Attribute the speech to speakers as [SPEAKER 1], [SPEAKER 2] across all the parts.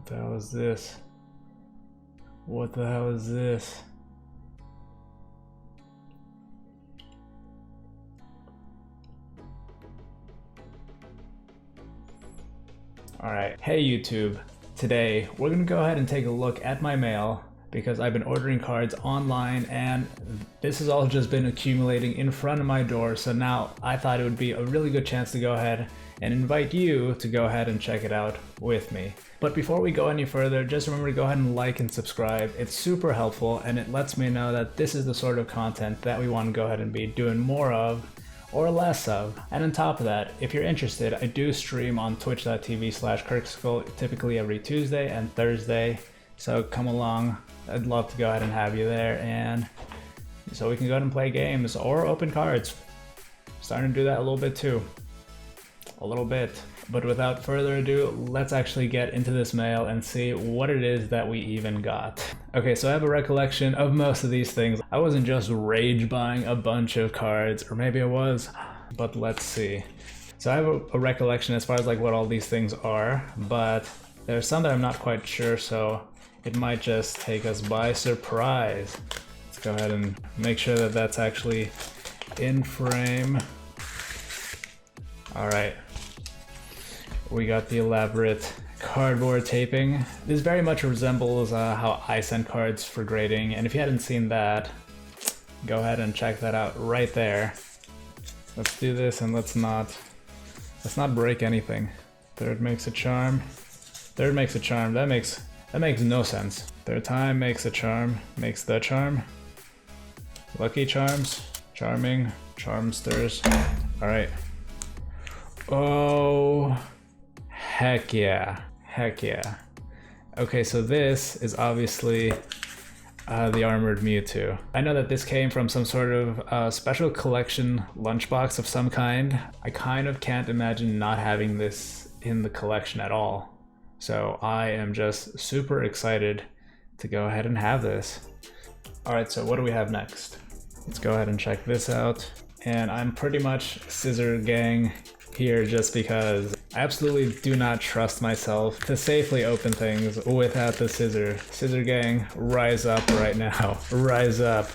[SPEAKER 1] What the hell is this? What the hell is this? Alright, hey YouTube. Today, we're gonna go ahead and take a look at my mail because I've been ordering cards online and this has all just been accumulating in front of my door, so now I thought it would be a really good chance to go ahead and invite you to go ahead and check it out with me. But before we go any further, just remember to go ahead and like and subscribe. It's super helpful and it lets me know that this is the sort of content that we want to go ahead and be doing more of or less of. And on top of that, if you're interested, I do stream on twitch.tv/Kirkskull typically every Tuesday and Thursday. So come along, I'd love to go ahead and have you there, and so we can go ahead and play games or open cards. Starting to do that a little bit too. A little bit. But without further ado, let's actually get into this mail and see what it is that we even got. Okay, so I have a recollection of most of these things. I wasn't just rage buying a bunch of cards, or maybe I was, but let's see. So I have a recollection as far as like what all these things are, but there's some that I'm not quite sure, so it might just take us by surprise. Let's go ahead and make sure that that's actually in frame. All right. We got the elaborate cardboard taping. This very much resembles how I send cards for grading, and if you hadn't seen that, go ahead and check that out right there. Let's do this and let's not break anything. Third makes a charm. Third makes a charm. That makes no sense. Third time makes a charm, makes the charm. Lucky charms, charming, charmsters. All right. Oh. Heck yeah, heck yeah. Okay, so this is obviously the Armored Mewtwo. I know that this came from some sort of special collection lunchbox of some kind. I kind of can't imagine not having this in the collection at all. So I am just super excited to go ahead and have this. All right, so what do we have next? Let's go ahead and check this out. And I'm pretty much scissor gang here just because I absolutely do not trust myself to safely open things without the scissor. Scissor gang, rise up right now. Rise up.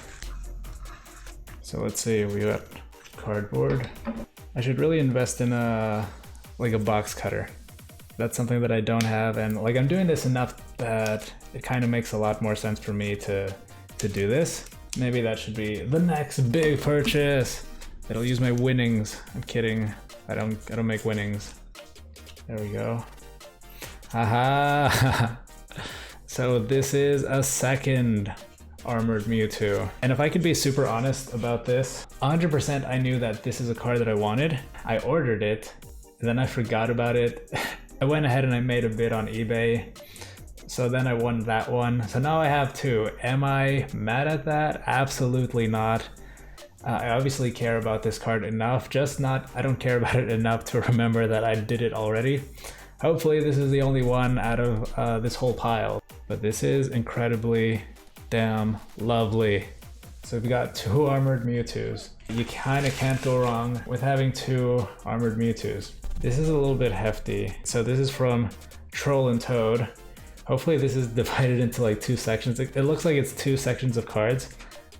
[SPEAKER 1] So let's see, we got cardboard. I should really invest in like a box cutter. That's something that I don't have, and like I'm doing this enough that it kind of makes a lot more sense for me to do this. Maybe that should be the next big purchase. It'll use my winnings. I'm kidding. I don't make winnings. There we go. Haha. So this is a second Armored Mewtwo. And if I could be super honest about this, 100% I knew that this is a card that I wanted. I ordered it, then I forgot about it. I went ahead and I made a bid on eBay. So then I won that one. So now I have two. Am I mad at that? Absolutely not. I obviously care about this card enough, I don't care about it enough to remember that I did it already. Hopefully this is the only one out of this whole pile, but this is incredibly damn lovely. So we've got two Armored Mewtwo's. You kind of can't go wrong with having two Armored Mewtwo's. This is a little bit hefty. So this is from Troll and Toad. Hopefully this is divided into like two sections. It looks like it's two sections of cards.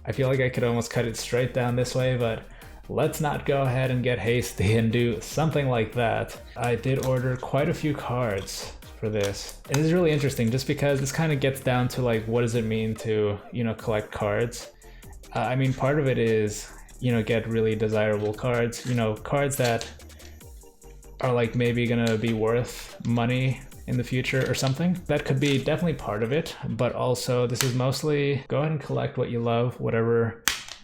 [SPEAKER 1] I feel like I could almost cut it straight down this way, but let's not go ahead and get hasty and do something like that. I did order quite a few cards for this. And this is really interesting just because this kind of gets down to like, what does it mean to, collect cards? I mean, part of it is, get really desirable cards, cards that are like maybe gonna be worth money in the future or something. That could be definitely part of it, but also this is mostly go ahead and collect what you love, whatever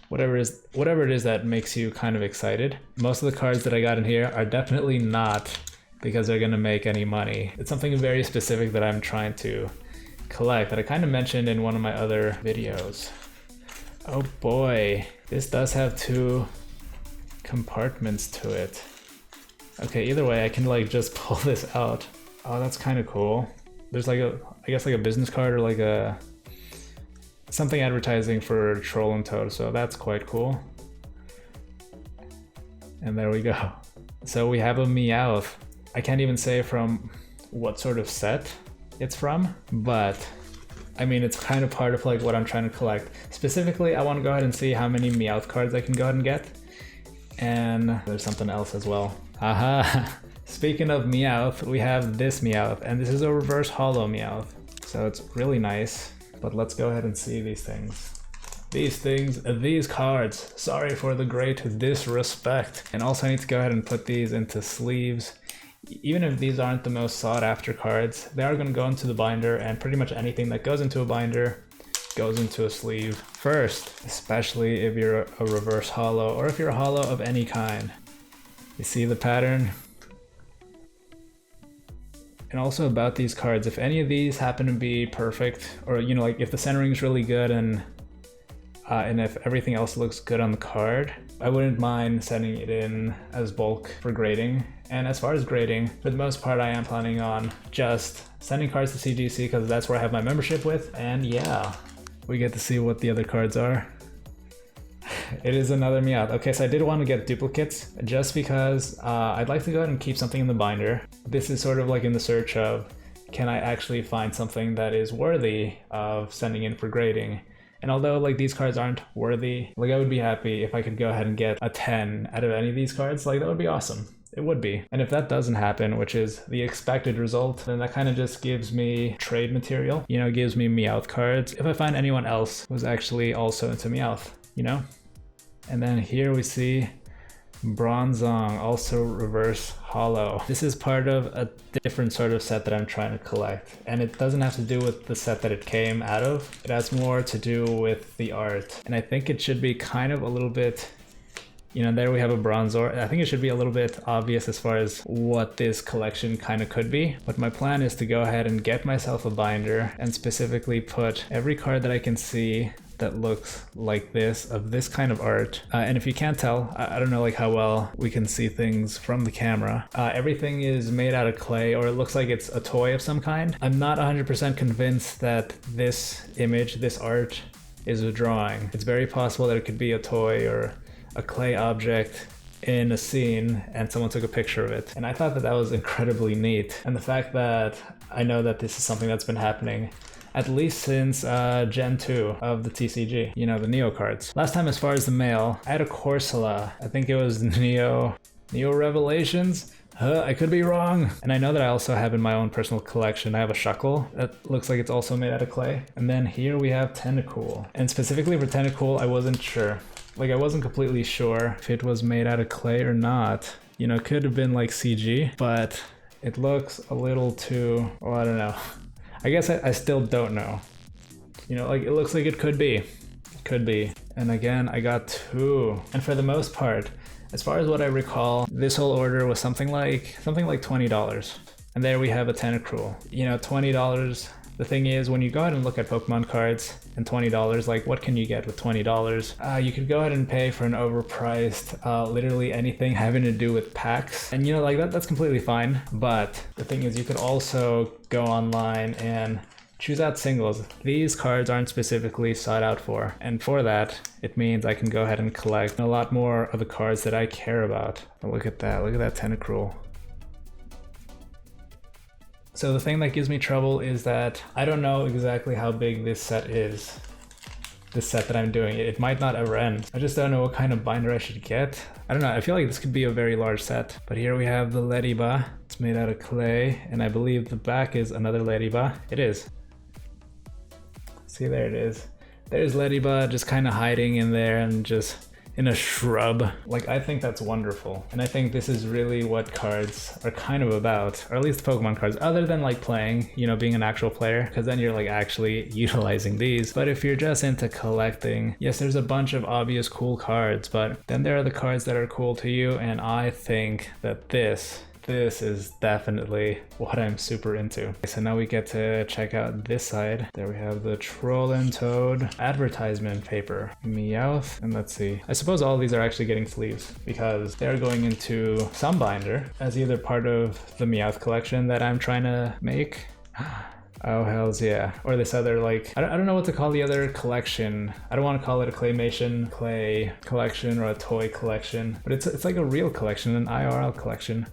[SPEAKER 1] it is that makes you kind of excited. Most of the cards that I got in here are definitely not because they're gonna make any money. It's something very specific that I'm trying to collect that I kind of mentioned in one of my other videos. Oh boy, this does have two compartments to it. Okay, either way, I can like just pull this out. Oh, that's kind of cool. There's like I guess like a business card or like something advertising for Troll and Toad, so that's quite cool. And there we go. So we have a Meowth. I can't even say from what sort of set, it's from, but I mean, it's kind of part of like what I'm trying to collect. Specifically, I want to go ahead and see how many Meowth cards I can go ahead and get. And there's something else as well. Aha! Speaking of Meowth, we have this Meowth, and this is a reverse holo Meowth. So it's really nice, but let's go ahead and see these things. These cards. Sorry for the great disrespect. And also I need to go ahead and put these into sleeves. Even if these aren't the most sought after cards, they are going to go into the binder, and pretty much anything that goes into a binder goes into a sleeve first, especially if you're a reverse holo or if you're a holo of any kind. You see the pattern? And also about these cards, if any of these happen to be perfect, or you know, like if the centering is really good and if everything else looks good on the card, I wouldn't mind sending it in as bulk for grading. And as far as grading, for the most part, I am planning on just sending cards to CGC because that's where I have my membership with. And yeah, we get to see what the other cards are. It is another Meowth. Okay, so I did want to get duplicates just because I'd like to go ahead and keep something in the binder. This is sort of like in the search of, can I actually find something that is worthy of sending in for grading? And although like these cards aren't worthy, like I would be happy if I could go ahead and get a 10 out of any of these cards. Like that would be awesome. It would be. And if that doesn't happen, which is the expected result, then that kind of just gives me trade material, you know, gives me Meowth cards if I find anyone else who's actually also into Meowth, you know? And then here we see Bronzong, also reverse holo. This is part of a different sort of set that I'm trying to collect, and it doesn't have to do with the set that it came out of. It has more to do with the art, and I think it should be kind of a little bit, you know, there we have a Bronzor. I think it should be a little bit obvious as far as what this collection kind of could be, but my plan is to go ahead and get myself a binder and specifically put every card that I can see that looks like this, of this kind of art. And if you can't tell, I don't know like how well we can see things from the camera. Everything is made out of clay, or it looks like it's a toy of some kind. I'm not 100% convinced that this image, this art, is a drawing. It's very possible that it could be a toy or a clay object in a scene and someone took a picture of it. And I thought that that was incredibly neat. And the fact that I know that this is something that's been happening at least since Gen 2 of the TCG, you know, the Neo cards. Last time as far as the mail, I had a Corsola. I think it was Neo Revelations? I could be wrong. And I know that I also have in my own personal collection, I have a Shuckle that looks like it's also made out of clay. And then here we have Tentacool. And specifically for Tentacool, I wasn't sure. Like I wasn't completely sure if it was made out of clay or not. You know, it could have been like CG, but it looks a little too, well, I don't know. I guess I still don't know. You know, like it looks like it could be. It could be. And again, I got 2. And for the most part, as far as what I recall, this whole order was something like $20. And there we have a Tentacruel. You know, $20. The thing is, when you go ahead and look at Pokemon cards and $20, like what can you get with $20? You could go ahead and pay for an overpriced, literally anything having to do with packs. And you know, like that's completely fine. But the thing is, you could also go online and choose out singles. These cards aren't specifically sought out for. And for that, it means I can go ahead and collect a lot more of the cards that I care about. But look at that Tentacruel. So the thing that gives me trouble is that I don't know exactly how big this set is. This set that I'm doing, it might not ever end. I just don't know what kind of binder I should get. I don't know, I feel like this could be a very large set. But here we have the Lediba. It's made out of clay, and I believe the back is another Lediba. It is. See, there it is. There's Lediba just kind of hiding in there and just in a shrub. Like, I think that's wonderful. And I think this is really what cards are kind of about, or at least Pokemon cards, other than like playing, you know, being an actual player, because then you're like actually utilizing these. But if you're just into collecting, yes, there's a bunch of obvious cool cards, but then there are the cards that are cool to you, and I think that this is definitely what I'm super into. Okay, so now we get to check out this side. There we have the Troll and Toad advertisement paper, Meowth, and let's see. I suppose all of these are actually getting sleeves because they're going into some binder as either part of the Meowth collection that I'm trying to make. Oh, hells yeah. Or this other, like, I don't know what to call the other collection. I don't want to call it a claymation clay collection or a toy collection, but it's like a real collection, an IRL collection.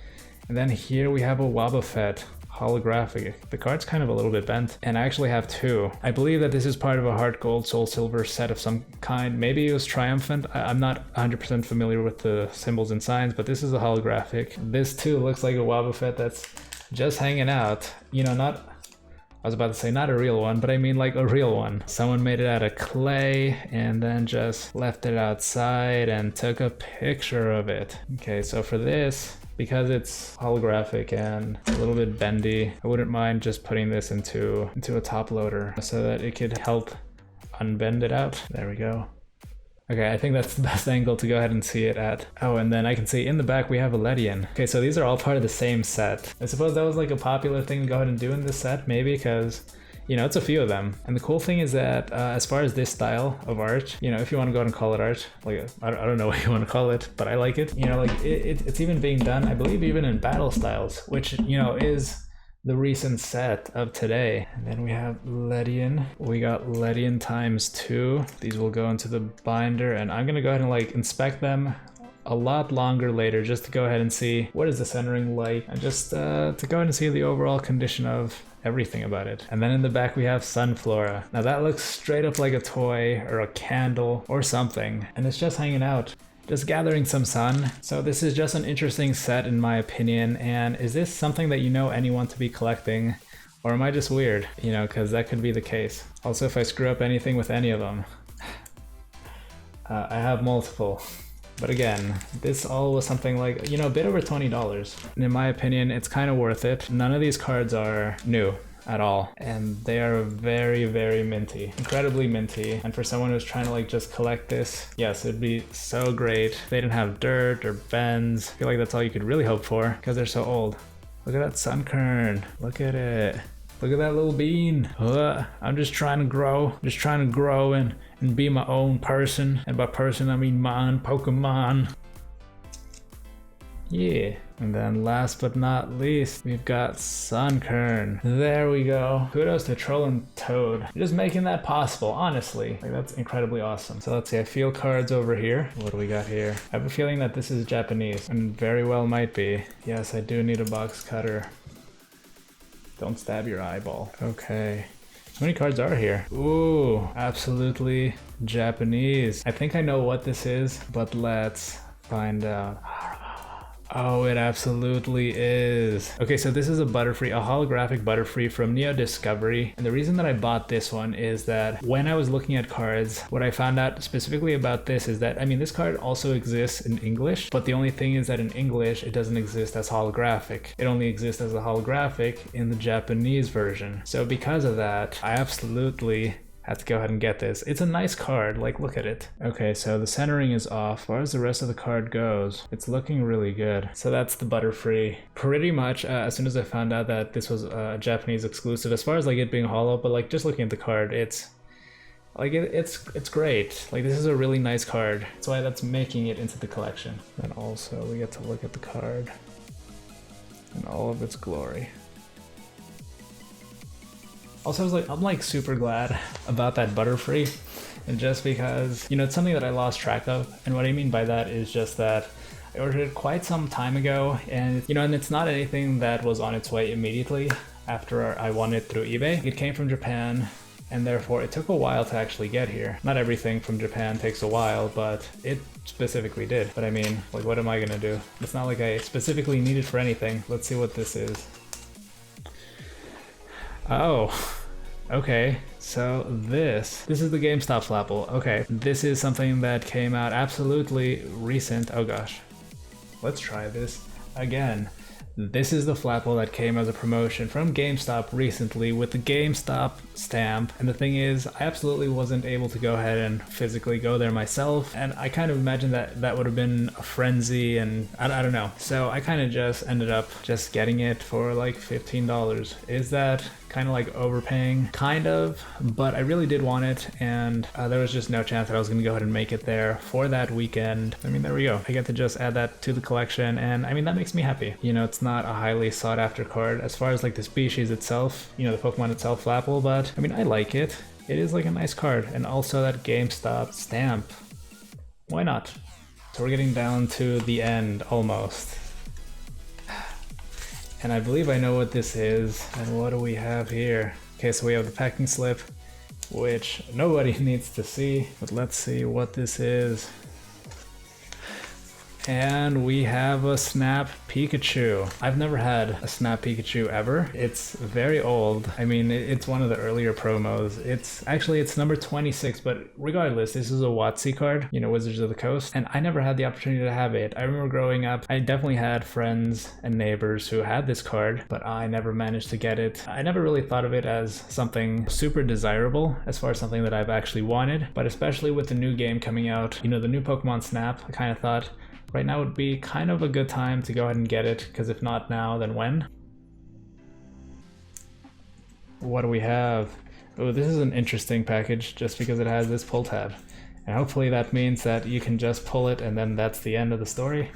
[SPEAKER 1] And then here we have a Wobbuffet holographic. The card's kind of a little bit bent, and I actually have two. I believe that this is part of a Heart Gold Soul Silver set of some kind. Maybe it was Triumphant. I'm not 100% familiar with the symbols and signs, but this is a holographic. This too looks like a Wobbuffet that's just hanging out. You know, not, I was about to say not a real one, but I mean like a real one. Someone made it out of clay and then just left it outside and took a picture of it. Okay, so for this, because it's holographic and a little bit bendy, I wouldn't mind just putting this into a top loader so that it could help unbend it out. There we go. Okay, I think that's the best angle to go ahead and see it at. Oh, and then I can see in the back we have a Ledian. Okay, so these are all part of the same set. I suppose that was like a popular thing to go ahead and do in this set, maybe, because, you know, it's a few of them. And the cool thing is that as far as this style of art, you know, if you want to go ahead and call it art, like, I don't know what you want to call it, but I like it. You know, like it's even being done, I believe, even in battle styles, which, you know, is the recent set of today. And then we have Ledian. We got Ledian ×2. These will go into the binder, and I'm gonna go ahead and like inspect them a lot longer later just to go ahead and see what is the centering like, and just to go ahead and see the overall condition of everything about it. And then in the back we have Sunflora. Now that looks straight up like a toy or a candle or something, and it's just hanging out, just gathering some sun. So this is just an interesting set in my opinion. And is this something that you know anyone to be collecting, or am I just weird? You know, because that could be the case. Also, if I screw up anything with any of them, I have multiple. But again, this all was something like, you know, a bit over $20. And in my opinion, it's kind of worth it. None of these cards are new at all, and they are very, very minty, incredibly minty. And for someone who's trying to like just collect this, yes, it'd be so great. They didn't have dirt or bends. I feel like that's all you could really hope for because they're so old. Look at that Sunkern, look at it. Look at that little bean. I'm just trying to grow, and be my own person. And by person, I mean mine, Pokemon. Yeah. And then last but not least, we've got Sunkern. There we go. Kudos to Troll and Toad. Just making that possible, honestly. Like, that's incredibly awesome. So let's see, I feel cards over here. What do we got here? I have a feeling that this is Japanese, and very well might be. Yes, I do need a box cutter. Don't stab your eyeball. Okay. How many cards are here? Ooh, absolutely Japanese. I think I know what this is, but let's find out. Oh, it absolutely is. Okay, so this is a Butterfree, a holographic Butterfree from Neo Discovery. And the reason that I bought this one is that when I was looking at cards, what I found out specifically about this is that, I mean, this card also exists in English, but the only thing is that in English, it doesn't exist as holographic. It only exists as a holographic in the Japanese version. So because of that, I absolutely have to go ahead and get this. It's a nice card, like, look at it. Okay, so the centering is off. As far as the rest of the card goes, it's looking really good. So that's the Butterfree. Pretty much as soon as I found out that this was a Japanese exclusive, as far as like it being hollow, but like just looking at the card, it's like it's great. Like, this is a really nice card. That's why that's making it into the collection. And also we get to look at the card in all of its glory. Also, I'm like super glad about that Butterfree, and just because, you know, it's something that I lost track of. And what I mean by that is just that I ordered it quite some time ago, and, you know, and it's not anything that was on its way immediately after I won it through eBay. It came from Japan, and therefore it took a while to actually get here. Not everything from Japan takes a while, but it specifically did. But I mean, like, what am I gonna do? It's not like I specifically need it for anything. Let's see what this is. Oh, okay, so this is the GameStop Flapple. Okay, this is something that came out absolutely recent. Oh gosh, let's try this again. This is the Flapple that came as a promotion from GameStop recently with the GameStop stamp. And the thing is, I absolutely wasn't able to go ahead and physically go there myself. And I kind of imagined that that would have been a frenzy, and I don't know. So I kind of just ended up just getting it for like $15. Is that kind of like overpaying? Kind of, but I really did want it, and there was just no chance that I was going to go ahead and make it there for that weekend. I mean, there we go. I get to just add that to the collection, and I mean, that makes me happy. You know, it's not a highly sought after card as far as like the species itself, you know, the Pokemon itself, Flapple, but I mean, I like it. It is like a nice card, and also that GameStop stamp. Why not? So we're getting down to the end almost. And I believe I know what this is. And what do we have here? Okay, so we have the packing slip, which nobody needs to see, but let's see what this is. And we have a Snap Pikachu. I've never had a Snap Pikachu ever. It's very old. I mean, it's one of the earlier promos. It's number 26, but regardless, this is a WotC card, you know, Wizards of the Coast, and I never had the opportunity to have it. I remember growing up, I definitely had friends and neighbors who had this card, but I never managed to get it. I never really thought of it as something super desirable as far as something that I've actually wanted, but especially with the new game coming out, you know, the new Pokemon Snap, I kind of thought, right now would be kind of a good time to go ahead and get it, because if not now, then when? What do we have? Oh, this is an interesting package just because it has this pull tab. And hopefully that means that you can just pull it and then that's the end of the story.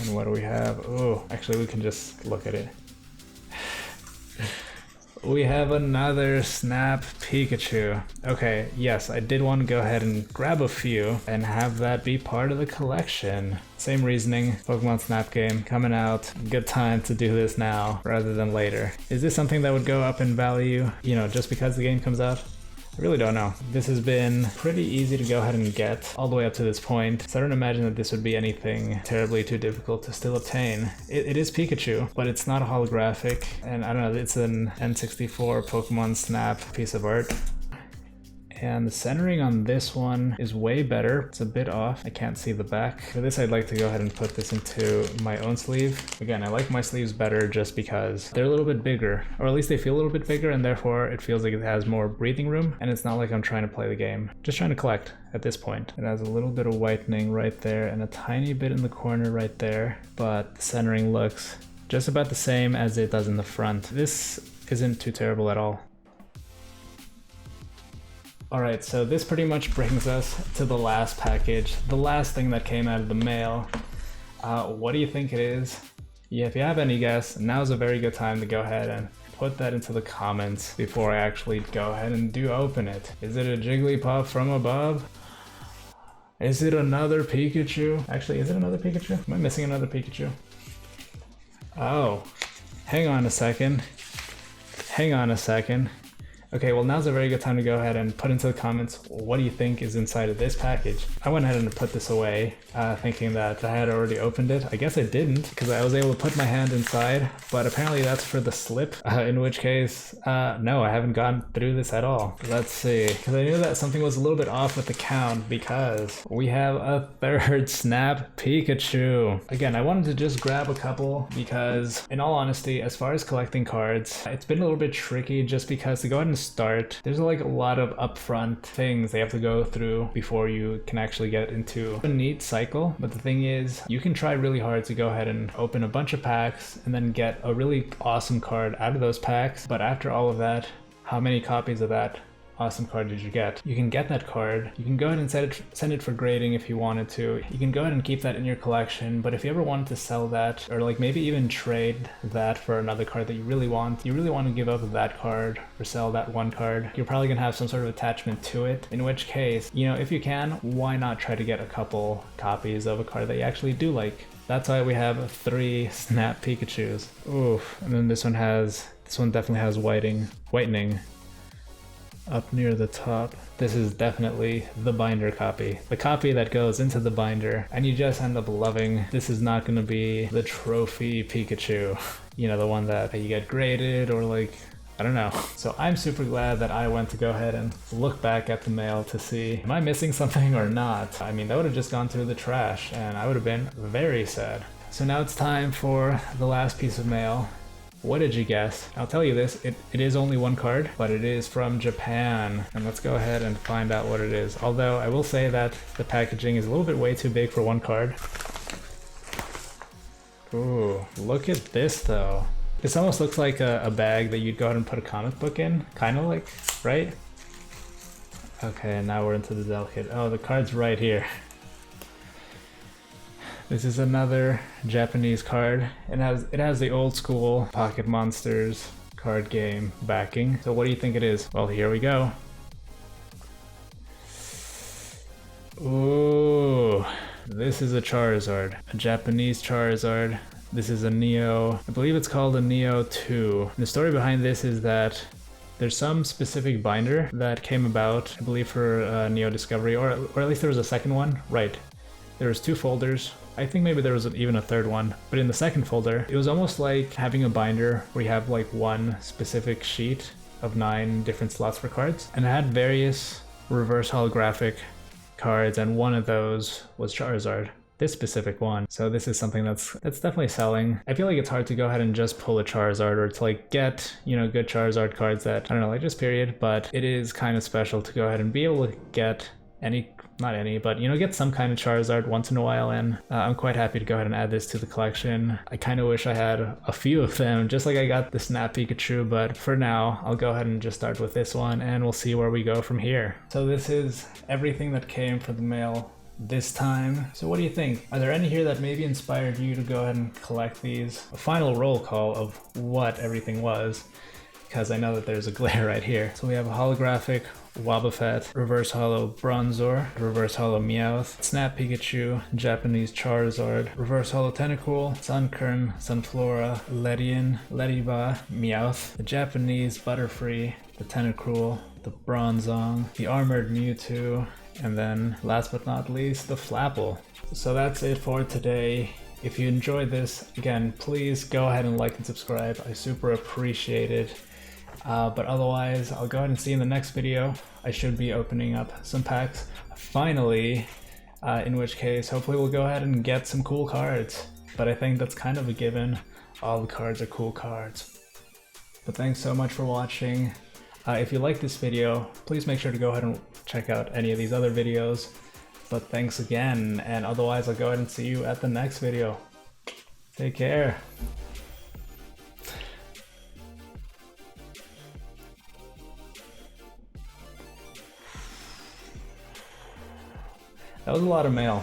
[SPEAKER 1] And what do we have? Oh, actually we can just look at it. We have another Snap Pikachu. Okay, yes, I did want to go ahead and grab a few and have that be part of the collection. Same reasoning, Pokemon Snap game coming out. Good time to do this now rather than later. Is this something that would go up in value, you know, just because the game comes out? I really don't know. This has been pretty easy to go ahead and get all the way up to this point, so I don't imagine that this would be anything terribly too difficult to still obtain. It is Pikachu, but it's not a holographic, and I don't know, it's an N64 Pokemon Snap piece of art. And the centering on this one is way better. It's a bit off. I can't see the back. For this, I'd like to go ahead and put this into my own sleeve. Again, I like my sleeves better just because they're a little bit bigger, or at least they feel a little bit bigger, and therefore it feels like it has more breathing room, and it's not like I'm trying to play the game. Just trying to collect at this point. It has a little bit of whitening right there and a tiny bit in the corner right there, but the centering looks just about the same as it does in the front. This isn't too terrible at all. Alright, so this pretty much brings us to the last package, the last thing that came out of the mail. What do you think it is? Yeah, if you have any guess, now's a very good time to go ahead and put that into the comments before I actually go ahead and do open it. Is it a Jigglypuff from above? Is it another Pikachu? Actually, is it another Pikachu? Am I missing another Pikachu? Oh, hang on a second. Hang on a second. Okay, well now's a very good time to go ahead and put into the comments what do you think is inside of this package. I went ahead and put this away, thinking that I had already opened it. I guess I didn't, because I was able to put my hand inside, but apparently that's for the slip, in which case, no, I haven't gone through this at all. Let's see, because I knew that something was a little bit off with the count, because we have a third Snap Pikachu. Again, I wanted to just grab a couple, because in all honesty, as far as collecting cards, it's been a little bit tricky just because to go ahead and start, there's like a lot of upfront things they have to go through before you can actually get into a neat cycle. But the thing is, you can try really hard to go ahead and open a bunch of packs and then get a really awesome card out of those packs. But after all of that, how many copies of that awesome card did you get? You can get that card, you can go ahead and send it for grading if you wanted to. You can go ahead and keep that in your collection, but if you ever wanted to sell that, or like maybe even trade that for another card that you really want to give up that card or sell that one card, you're probably gonna have some sort of attachment to it, in which case, you know, if you can, why not try to get a couple copies of a card that you actually do like? That's why we have 3 Snap Pikachus. Oof, and then this one definitely has whitening up near the top. This is definitely the binder copy. The copy that goes into the binder, and you just end up loving. This is not gonna be the trophy Pikachu. You know, the one that you get graded or like, I don't know. So I'm super glad that I went to go ahead and look back at the mail to see, am I missing something or not? I mean, that would have just gone through the trash and I would have been very sad. So now it's time for the last piece of mail. What did you guess? I'll tell you this, it is only one card, but it is from Japan. And let's go ahead and find out what it is. Although I will say that the packaging is a little bit way too big for one card. Ooh, look at this though. This almost looks like a bag that you'd go ahead and put a comic book in, kind of like, right? Okay, now we're into the delicate. Oh, the card's right here. This is another Japanese card. It has the old school Pocket Monsters card game backing. So what do you think it is? Well, here we go. Ooh, This is a Charizard, a Japanese Charizard. This is a Neo, I believe it's called a Neo 2. And the story behind this is that there's some specific binder that came about, I believe for Neo Discovery, or at least there was a second one. Right, there was 2 folders. I think maybe there was even a third one, but in the second folder, it was almost like having a binder where you have like one specific sheet of 9 different slots for cards, and it had various reverse holographic cards, and one of those was Charizard. This specific one. So this is something that's definitely selling. I feel like it's hard to go ahead and just pull a Charizard or to like get, you know, good Charizard cards that, I don't know, like just period, but it is kind of special to go ahead and be able to get any, not any, but you know, get some kind of Charizard once in a while, and I'm quite happy to go ahead and add this to the collection. I kind of wish I had a few of them, just like I got the Snap Pikachu, but for now, I'll go ahead and just start with this one, and we'll see where we go from here. So this is everything that came from the mail this time. So what do you think? Are there any here that maybe inspired you to go ahead and collect these? A final roll call of what everything was, because I know that there's a glare right here. So we have a holographic Wobbuffet, reverse holo Bronzor, reverse holo Meowth, Snap Pikachu, Japanese Charizard, reverse holo Tentacool, Sunkern, Sunflora, Ledian, Lediba, Meowth, the Japanese Butterfree, the Tentacruel, the Bronzong, the armored Mewtwo, and then last but not least, the Flapple. So that's it for today. If you enjoyed this, again, please go ahead and like and subscribe. I super appreciate it. But otherwise, I'll go ahead and see you in the next video. I should be opening up some packs finally, in which case, hopefully we'll go ahead and get some cool cards. But I think that's kind of a given. All the cards are cool cards. But thanks so much for watching. If you like this video, please make sure to go ahead and check out any of these other videos. But thanks again, and otherwise I'll go ahead and see you at the next video. Take care. That was a lot of mail.